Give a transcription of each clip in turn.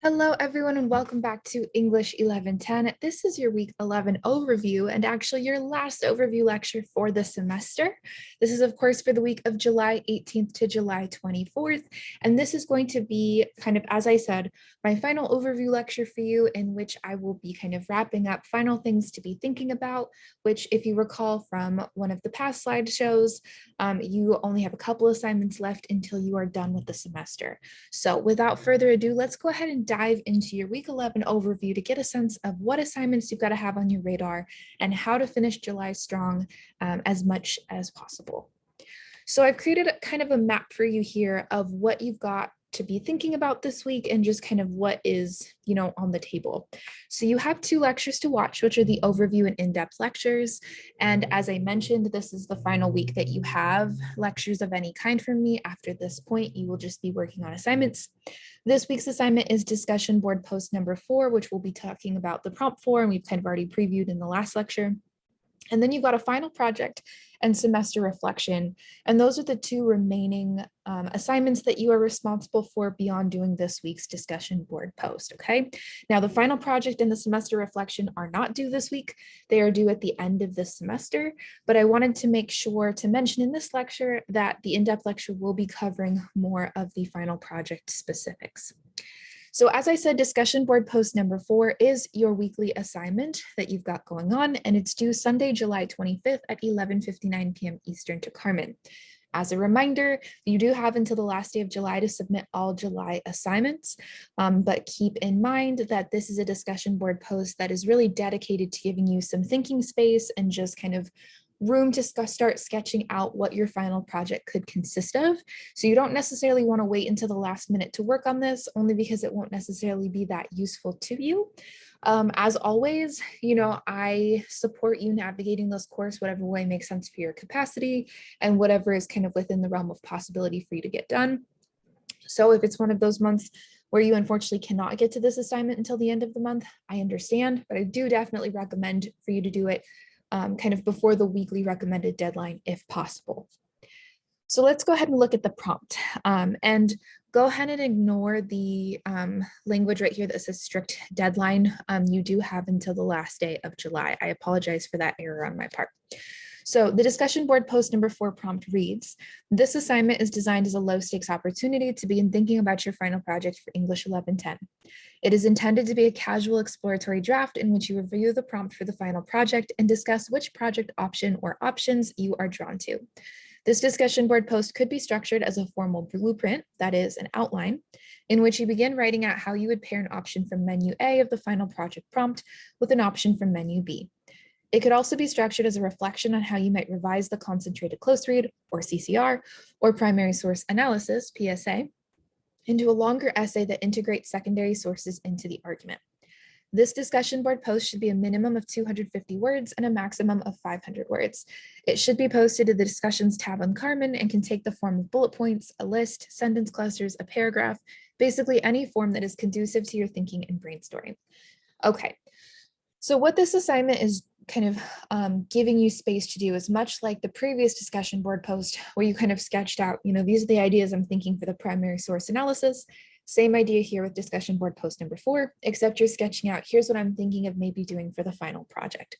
Hello, everyone, and welcome back to English 1110. This is your week 11 overview and actually your last overview lecture for the semester. This is, of course, for the week of July 18th to July 24th. And this is going to be kind of, as I said, my final overview lecture for you, in which I will be kind of wrapping up final things to be thinking about, which, if you recall from one of the past slideshows, you only have a couple assignments left until you are done with the semester. So without further ado, let's go ahead and dive into your week 11 overview to get a sense of what assignments you've got to have on your radar and how to finish July strong as much as possible. So I've created kind of a map for you here of what you've got to be thinking about this week and just kind of what is, on the table. So you have two lectures to watch, which are the overview and in-depth lectures. And as I mentioned, this is the final week that you have lectures of any kind from me. After this point, you will just be working on assignments. This week's assignment is discussion board post number 4, which we'll be talking about the prompt for, and we've kind of already previewed in the last lecture. And then you've got a final project and semester reflection. And those are the two remaining assignments that you are responsible for beyond doing this week's discussion board post, okay? Now, the final project and the semester reflection are not due this week. They are due at the end of this semester, but I wanted to make sure to mention in this lecture that the in-depth lecture will be covering more of the final project specifics. So as I said, discussion board post number 4 is your weekly assignment that you've got going on, and it's due Sunday, July 25th at 11:59 p.m. Eastern to Carmen. As a reminder, you do have until the last day of July to submit all July assignments, but keep in mind that this is a discussion board post that is really dedicated to giving you some thinking space and just kind of room to start sketching out what your final project could consist of. So you don't necessarily want to wait until the last minute to work on this, only because it won't necessarily be that useful to you. As always, I support you navigating this course whatever way makes sense for your capacity and whatever is kind of within the realm of possibility for you to get done. So if it's one of those months where you unfortunately cannot get to this assignment until the end of the month, I understand, but I do definitely recommend for you to do it kind of before the weekly recommended deadline if possible. So let's go ahead and look at the prompt and go ahead and ignore the language right here that says strict deadline. You do have until the last day of July. I apologize for that error on my part. So the discussion board post number 4 prompt reads, this assignment is designed as a low stakes opportunity to begin thinking about your final project for English 1110. It is intended to be a casual exploratory draft in which you review the prompt for the final project and discuss which project option or options you are drawn to. This discussion board post could be structured as a formal blueprint, that is an outline, in which you begin writing out how you would pair an option from menu A of the final project prompt with an option from menu B. It could also be structured as a reflection on how you might revise the concentrated close read, or CCR, or primary source analysis, PSA, into a longer essay that integrates secondary sources into the argument. This discussion board post should be a minimum of 250 words and a maximum of 500 words. It should be posted to the discussions tab on Carmen and can take the form of bullet points, a list, sentence clusters, a paragraph, basically any form that is conducive to your thinking and brainstorming. Okay, so what this assignment is kind of giving you space to do is much like the previous discussion board post where you kind of sketched out, these are the ideas I'm thinking for the primary source analysis. Same idea here with discussion board post number 4, except you're sketching out, here's what I'm thinking of maybe doing for the final project.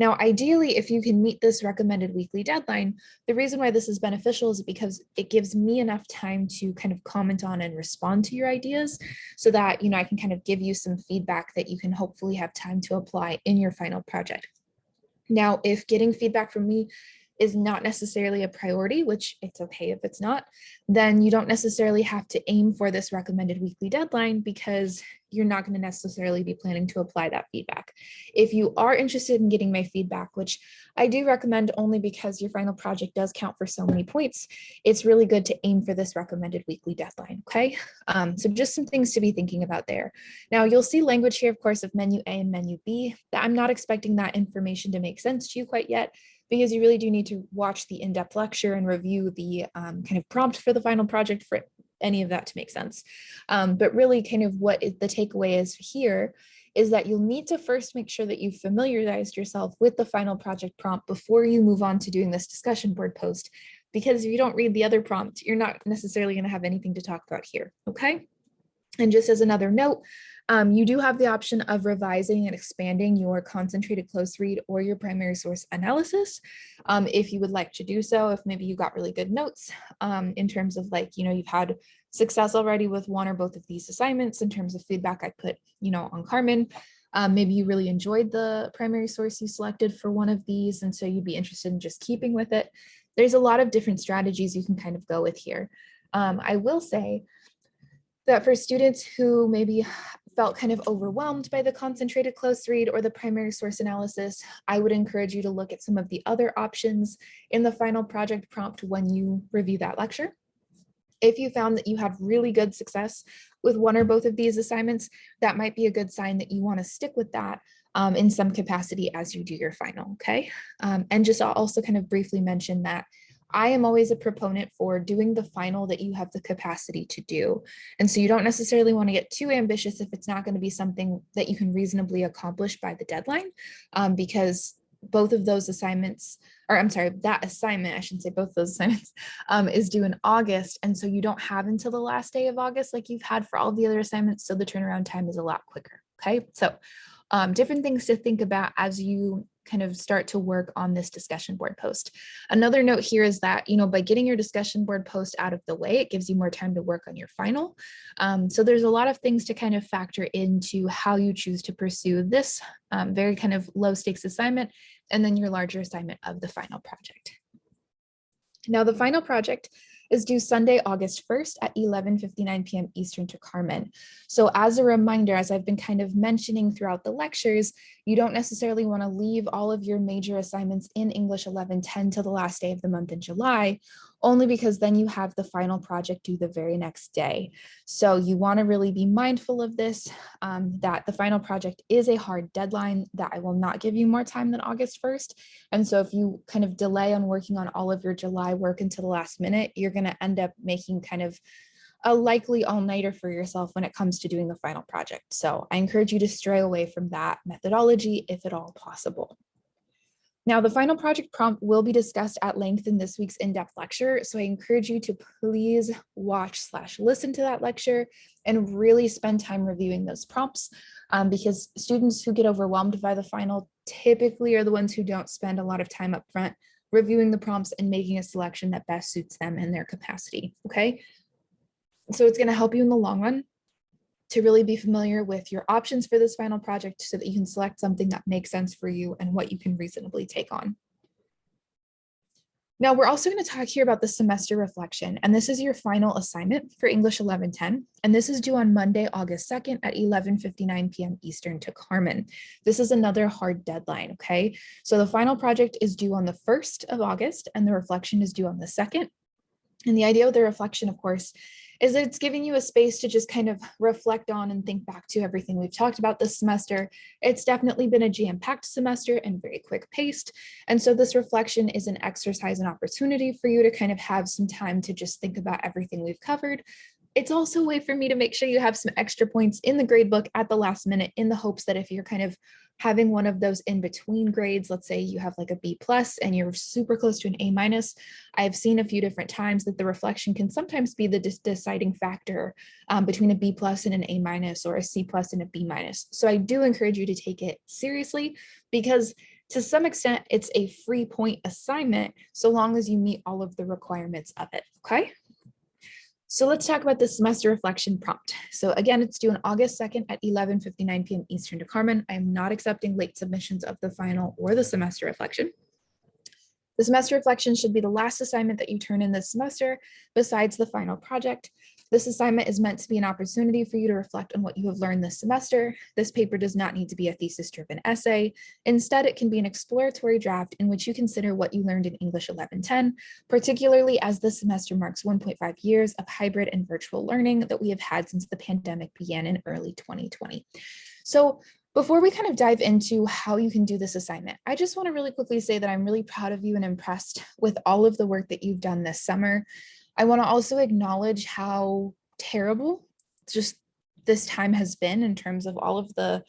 Now, ideally, if you can meet this recommended weekly deadline, the reason why this is beneficial is because it gives me enough time to kind of comment on and respond to your ideas so that, I can kind of give you some feedback that you can hopefully have time to apply in your final project. Now, if getting feedback from me is not necessarily a priority, which it's okay if it's not, then you don't necessarily have to aim for this recommended weekly deadline because you're not going to necessarily be planning to apply that feedback. If you are interested in getting my feedback, which I do recommend only because your final project does count for so many points, it's really good to aim for this recommended weekly deadline, okay? So just some things to be thinking about there. Now, you'll see language here, of course, of menu A and menu B. I'm not expecting that information to make sense to you quite yet, because you really do need to watch the in-depth lecture and review the kind of prompt for the final project for any of that to make sense. But really kind of what the takeaway is here is that you'll need to first make sure that you've familiarized yourself with the final project prompt before you move on to doing this discussion board post, because if you don't read the other prompt, you're not necessarily going to have anything to talk about here, okay? And just as another note, you do have the option of revising and expanding your concentrated close read or your primary source analysis if you would like to do so. If maybe you got really good notes in terms of like, you've had success already with one or both of these assignments in terms of feedback I put, on Carmen. Maybe you really enjoyed the primary source you selected for one of these, and so you'd be interested in just keeping with it. There's a lot of different strategies you can kind of go with here. I will say that for students who maybe felt kind of overwhelmed by the concentrated close read or the primary source analysis, I would encourage you to look at some of the other options in the final project prompt when you review that lecture. If you found that you had really good success with one or both of these assignments, that might be a good sign that you want to stick with that in some capacity as you do your final, okay? And just I'll also kind of briefly mention that I am always a proponent for doing the final that you have the capacity to do. And so you don't necessarily want to get too ambitious if it's not going to be something that you can reasonably accomplish by the deadline, because both of those assignments, or I'm sorry, that assignment, I shouldn't say both of those assignments, is due in August. And so you don't have until the last day of August like you've had for all the other assignments. So the turnaround time is a lot quicker. Okay, so different things to think about as you kind of start to work on this discussion board post. Another note here is that, by getting your discussion board post out of the way, it gives you more time to work on your final. So there's a lot of things to kind of factor into how you choose to pursue this very kind of low stakes assignment and then your larger assignment of the final project. Now, the final project is due Sunday, August 1st at 11:59 p.m. Eastern to Carmen. So as a reminder, as I've been kind of mentioning throughout the lectures, you don't necessarily want to leave all of your major assignments in English 1110 till the last day of the month in July, only because then you have the final project due the very next day. So you want to really be mindful of this, that the final project is a hard deadline, that I will not give you more time than August 1st. And so if you kind of delay on working on all of your July work until the last minute, you're going to end up making kind of a likely all-nighter for yourself when it comes to doing the final project. So I encourage you to stray away from that methodology if at all possible. Now, the final project prompt will be discussed at length in this week's in-depth lecture, so I encourage you to please watch/listen to that lecture and really spend time reviewing those prompts, because students who get overwhelmed by the final typically are the ones who don't spend a lot of time up front reviewing the prompts and making a selection that best suits them and their capacity, okay? So it's going to help you in the long run to really be familiar with your options for this final project so that you can select something that makes sense for you and what you can reasonably take on. Now, we're also going to talk here about the semester reflection, and this is your final assignment for English 1110, and this is due on Monday, August 2nd at 11:59 p.m. Eastern to Carmen. This is another hard deadline, okay? So the final project is due on the 1st of August, and the reflection is due on the 2nd. And the idea of the reflection, of course, is that it's giving you a space to just kind of reflect on and think back to everything we've talked about this semester. It's definitely been a jam-packed semester and very quick paced. And so this reflection is an exercise and opportunity for you to kind of have some time to just think about everything we've covered. It's also a way for me to make sure you have some extra points in the grade book at the last minute in the hopes that if you're kind of having one of those in between grades, let's say you have like a B+ and you're super close to an A-, I've seen a few different times that the reflection can sometimes be the deciding factor between a B+ and an A- or a C+ and a B-. So I do encourage you to take it seriously because to some extent it's a free point assignment so long as you meet all of the requirements of it, okay? So let's talk about the semester reflection prompt. So again, it's due on August 2nd at 11:59 p.m. Eastern to Carmen. I am not accepting late submissions of the final or the semester reflection. The semester reflection should be the last assignment that you turn in this semester besides the final project. This assignment is meant to be an opportunity for you to reflect on what you have learned this semester. This paper does not need to be a thesis-driven essay. Instead, it can be an exploratory draft in which you consider what you learned in English 1110, particularly as this semester marks 1.5 years of hybrid and virtual learning that we have had since the pandemic began in early 2020. So before we kind of dive into how you can do this assignment, I just want to really quickly say that I'm really proud of you and impressed with all of the work that you've done this summer. I want to also acknowledge how terrible just this time has been in terms of all of the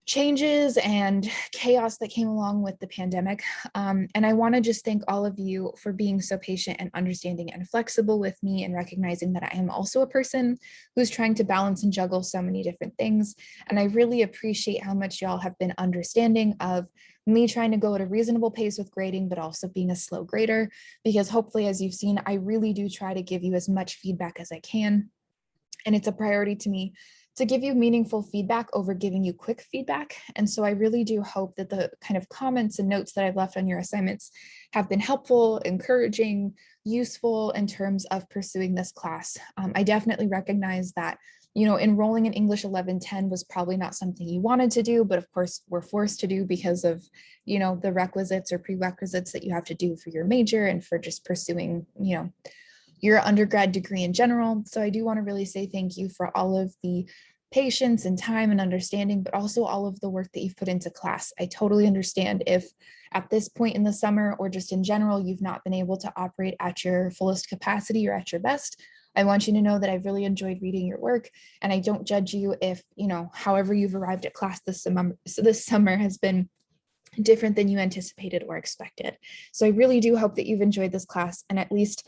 changes and chaos that came along with the pandemic. And I want to just thank all of you for being so patient and understanding and flexible with me, and recognizing that I am also a person who's trying to balance and juggle so many different things. And I really appreciate how much y'all have been understanding of me trying to go at a reasonable pace with grading, but also being a slow grader, because hopefully, as you've seen, I really do try to give you as much feedback as I can. And it's a priority to me to give you meaningful feedback over giving you quick feedback. And so I really do hope that the kind of comments and notes that I've left on your assignments have been helpful, encouraging, useful in terms of pursuing this class. I definitely recognize that, enrolling in English 1110 was probably not something you wanted to do, but of course we're forced to do because of, the requisites or prerequisites that you have to do for your major and for just pursuing, your undergrad degree in general. So I do want to really say thank you for all of the patience and time and understanding, but also all of the work that you've put into class. I totally understand if at this point in the summer or just in general, you've not been able to operate at your fullest capacity or at your best. I want you to know that I've really enjoyed reading your work, and I don't judge you if, however you've arrived at class this summer has been different than you anticipated or expected. So I really do hope that you've enjoyed this class, and at least,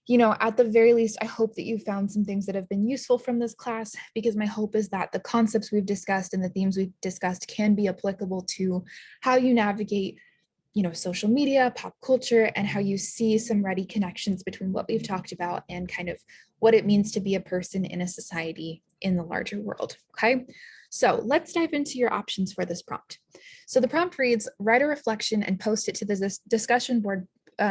at the very least, I hope that you found some things that have been useful from this class, because my hope is that the concepts we've discussed and the themes we've discussed can be applicable to how you navigate, social media, pop culture, and how you see some ready connections between what we've talked about and kind of what it means to be a person in a society in the larger world. Okay, so let's dive into your options for this prompt. So the prompt reads, write a reflection and post it to the discussion board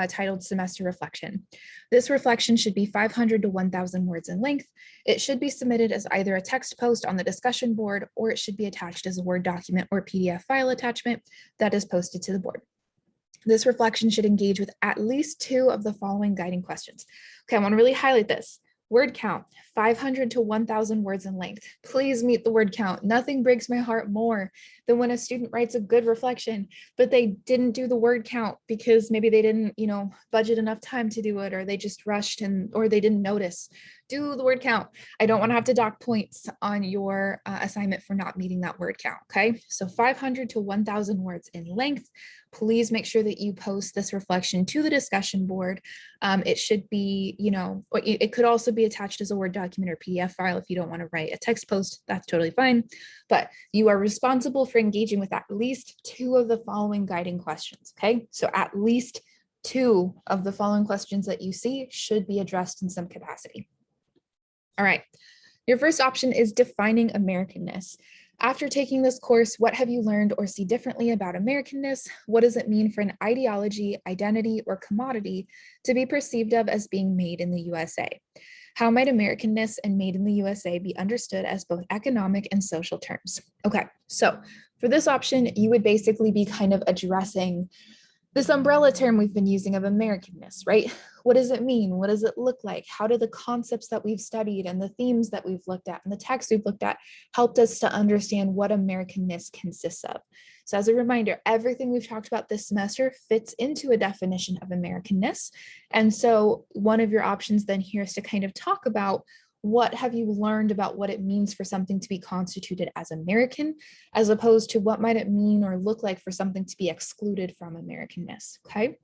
titled Semester Reflection. This reflection should be 500 to 1,000 words in length. It should be submitted as either a text post on the discussion board, or it should be attached as a Word document or PDF file attachment that is posted to the board. This reflection should engage with at least 2 of the following guiding questions. Okay, I want to really highlight this. Word count, 500 to 1,000 words in length. Please meet the word count. Nothing breaks my heart more than when a student writes a good reflection, but they didn't do the word count because maybe they didn't, budget enough time to do it, or they just rushed or they didn't notice. Do the word count. I don't want to have to dock points on your assignment for not meeting that word count, okay? So 500 to 1,000 words in length. Please make sure that you post this reflection to the discussion board. It should be, it could also be attached as a Word document or PDF file if you don't want to write a text post. That's totally fine. But you are responsible for engaging with at least 2 of the following guiding questions, okay? So at least 2 of the following questions that you see should be addressed in some capacity. All right, your first option is defining Americanness. After taking this course, what have you learned or see differently about Americanness? What does it mean for an ideology, identity, or commodity to be perceived of as being made in the USA? How might Americanness and made in the USA be understood as both economic and social terms? Okay, so for this option, you would basically be kind of addressing this umbrella term we've been using of Americanness, right? What does it mean? What does it look like? How do the concepts that we've studied and the themes that we've looked at and the texts we've looked at helped us to understand what Americanness consists of? So as a reminder, everything we've talked about this semester fits into a definition of Americanness. And so one of your options then here is to kind of talk about what have you learned about what it means for something to be constituted as American, as opposed to what might it mean or look like for something to be excluded from Americanness, okay?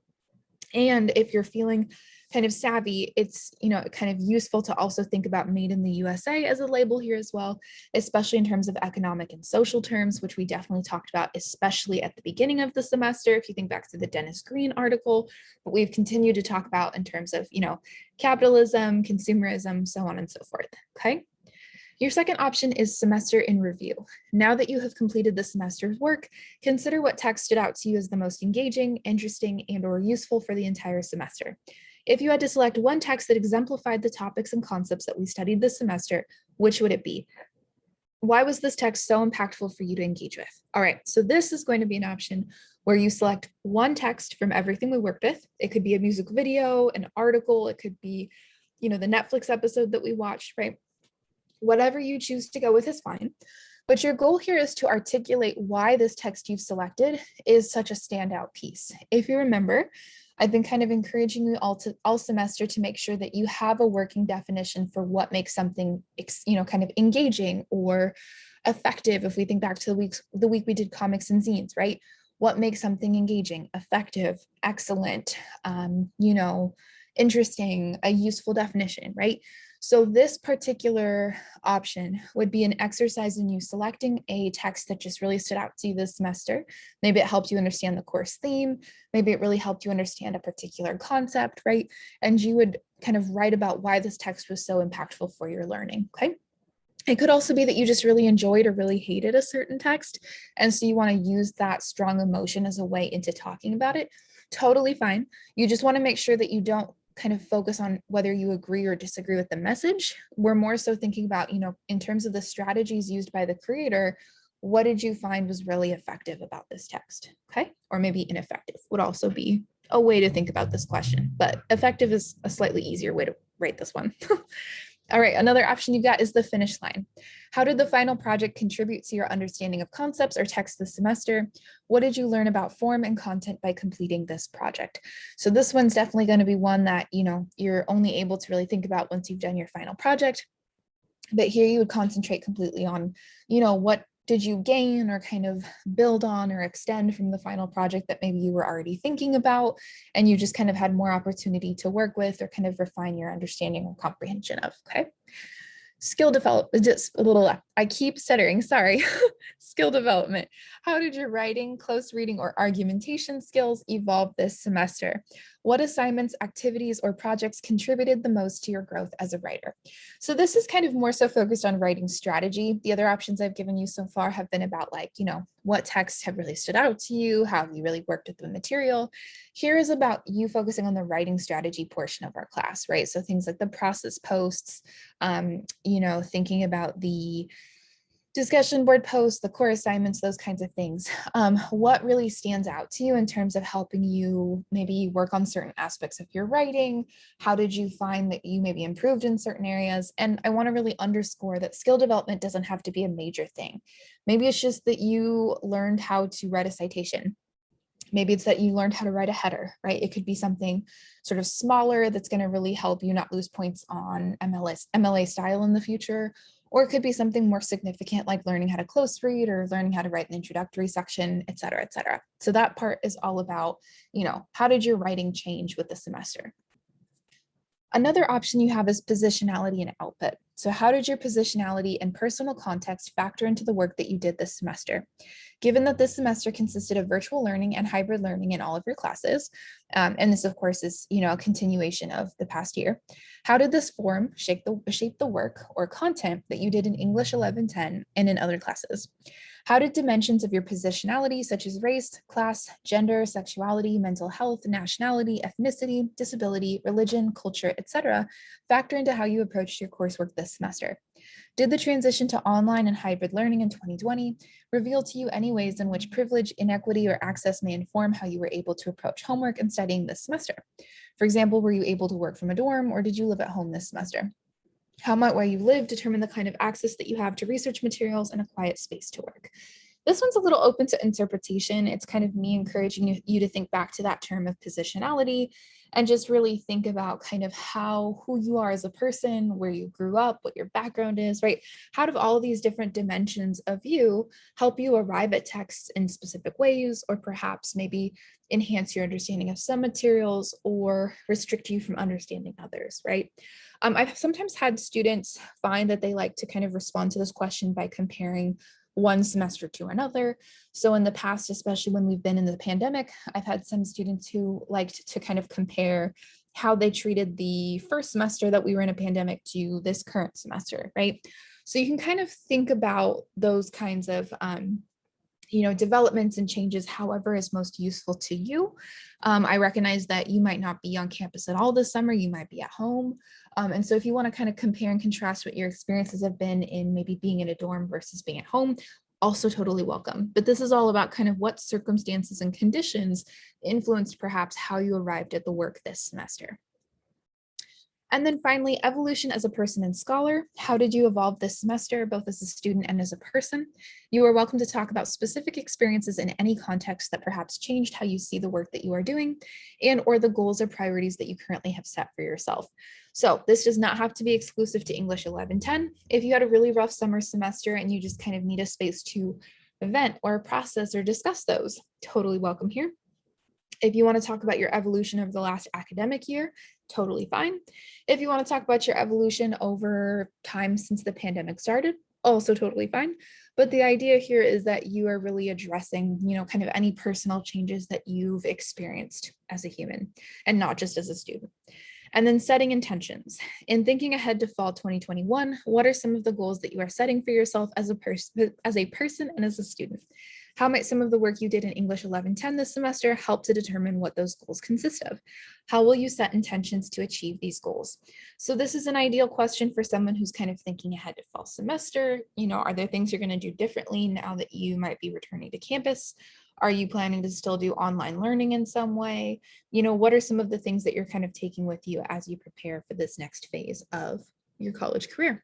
And if you're feeling kind of savvy, it's, kind of useful to also think about made in the USA as a label here as well, especially in terms of economic and social terms, which we definitely talked about, especially at the beginning of the semester, if you think back to the Dennis Green article, but we've continued to talk about in terms of, capitalism, consumerism, so on and so forth, okay? Your second option is semester in review. Now that you have completed the semester's work, consider what text stood out to you as the most engaging, interesting, and/or useful for the entire semester. If you had to select one text that exemplified the topics and concepts that we studied this semester, which would it be? Why was this text so impactful for you to engage with? All right, so this is going to be an option where you select one text from everything we worked with. It could be a music video, an article, it could be, the Netflix episode that we watched, right? Whatever you choose to go with is fine, but your goal here is to articulate why this text you've selected is such a standout piece. If you remember, I've been kind of encouraging you all semester to make sure that you have a working definition for what makes something, kind of engaging or effective. If we think back to the week we did comics and zines, right? What makes something engaging, effective, excellent, interesting, a useful definition, right? So this particular option would be an exercise in you selecting a text that just really stood out to you this semester. Maybe it helped you understand the course theme. Maybe it really helped you understand a particular concept, right? And you would kind of write about why this text was so impactful for your learning, okay? It could also be that you just really enjoyed or really hated a certain text. And so you want to use that strong emotion as a way into talking about it. Totally fine. You just want to make sure that you don't kind of focus on whether you agree or disagree with the message. We're more so thinking about, in terms of the strategies used by the creator, what did you find was really effective about this text? Okay. Or maybe ineffective would also be a way to think about this question, but effective is a slightly easier way to write this one. All right, another option you've got is the finish line. How did the final project contribute to your understanding of concepts or text this semester? What did you learn about form and content by completing this project? So this one's definitely going to be one that, you're only able to really think about once you've done your final project. But here you would concentrate completely on, what did you gain or kind of build on or extend from the final project that maybe you were already thinking about, and you just kind of had more opportunity to work with or kind of refine your understanding or comprehension of, okay? Skill development, just a little, I keep stuttering, sorry. Skill development. How did your writing, close reading, or argumentation skills evolve this semester? What assignments, activities, or projects contributed the most to your growth as a writer? So this is kind of more so focused on writing strategy. The other options I've given you so far have been about what texts have really stood out to you, how have you really worked with the material. Here is about you focusing on the writing strategy portion of our class, right? So things like the process posts, thinking about the discussion board posts, the core assignments, those kinds of things. What really stands out to you in terms of helping you maybe work on certain aspects of your writing? How did you find that you maybe improved in certain areas? And I want to really underscore that skill development doesn't have to be a major thing. Maybe it's just that you learned how to write a citation. Maybe it's that you learned how to write a header, right? It could be something sort of smaller that's going to really help you not lose points on MLA style in the future. Or it could be something more significant, like learning how to close read or learning how to write an introductory section, et cetera, et cetera. So that part is all about, how did your writing change with the semester? Another option you have is positionality and output. So how did your positionality and personal context factor into the work that you did this semester? Given that this semester consisted of virtual learning and hybrid learning in all of your classes, and this of course is a continuation of the past year, how did this form shape the work or content that you did in English 1110 and in other classes? How did dimensions of your positionality, such as race, class, gender, sexuality, mental health, nationality, ethnicity, disability, religion, culture, etc., factor into how you approached your coursework this semester? Did the transition to online and hybrid learning in 2020 reveal to you any ways in which privilege, inequity, or access may inform how you were able to approach homework and studying this semester? For example, were you able to work from a dorm, or did you live at home this semester? How might where you live determine the kind of access that you have to research materials and a quiet space to work? This one's a little open to interpretation. It's kind of me encouraging you to think back to that term of positionality and just really think about kind of who you are as a person, where you grew up, what your background is, right? How do all of these different dimensions of you help you arrive at texts in specific ways, or perhaps maybe enhance your understanding of some materials or restrict you from understanding others, right? I've sometimes had students find that they like to kind of respond to this question by comparing one semester to another. So in the past, especially when we've been in the pandemic, I've had some students who liked to kind of compare how they treated the first semester that we were in a pandemic to this current semester, right? So you can kind of think about those kinds of developments and changes, however is most useful to you. I recognize that you might not be on campus at all this summer, you might be at home. And so if you want to kind of compare and contrast what your experiences have been in maybe being in a dorm versus being at home, also totally welcome. But this is all about kind of what circumstances and conditions influenced perhaps how you arrived at the work this semester. And then finally, evolution as a person and scholar. How did you evolve this semester, both as a student and as a person? You are welcome to talk about specific experiences in any context that perhaps changed how you see the work that you are doing and or the goals or priorities that you currently have set for yourself. So this does not have to be exclusive to English 1110. If you had a really rough summer semester and you just kind of need a space to vent or process or discuss those, totally welcome here. If you want to talk about your evolution over the last academic year, totally fine. If you want to talk about your evolution over time since the pandemic started, also totally fine. But the idea here is that you are really addressing, kind of any personal changes that you've experienced as a human and not just as a student. And then setting intentions. In thinking ahead to fall 2021, what are some of the goals that you are setting for yourself as a person and as a student? How might some of the work you did in English 1110 this semester help to determine what those goals consist of? How will you set intentions to achieve these goals? So this is an ideal question for someone who's kind of thinking ahead to fall semester. Are there things you're going to do differently now that you might be returning to campus? Are you planning to still do online learning in some way? What are some of the things that you're kind of taking with you as you prepare for this next phase of your college career?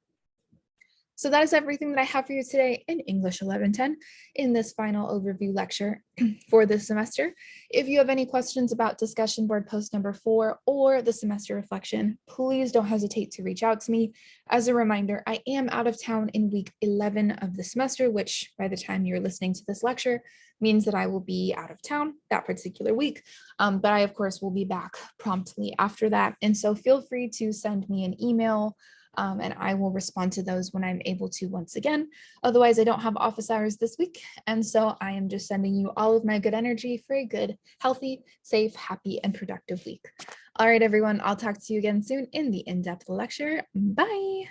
So that is everything that I have for you today in English 1110 in this final overview lecture for this semester. If you have any questions about discussion board post number 4 or the semester reflection, please don't hesitate to reach out to me. As a reminder, I am out of town in week 11 of the semester, which by the time you're listening to this lecture means that I will be out of town that particular week. But I, of course, will be back promptly after that. And so feel free to send me an email and I will respond to those when I'm able to once again. Otherwise, I don't have office hours this week. And so I am just sending you all of my good energy for a good, healthy, safe, happy, and productive week. All right, everyone, I'll talk to you again soon in the in-depth lecture. Bye.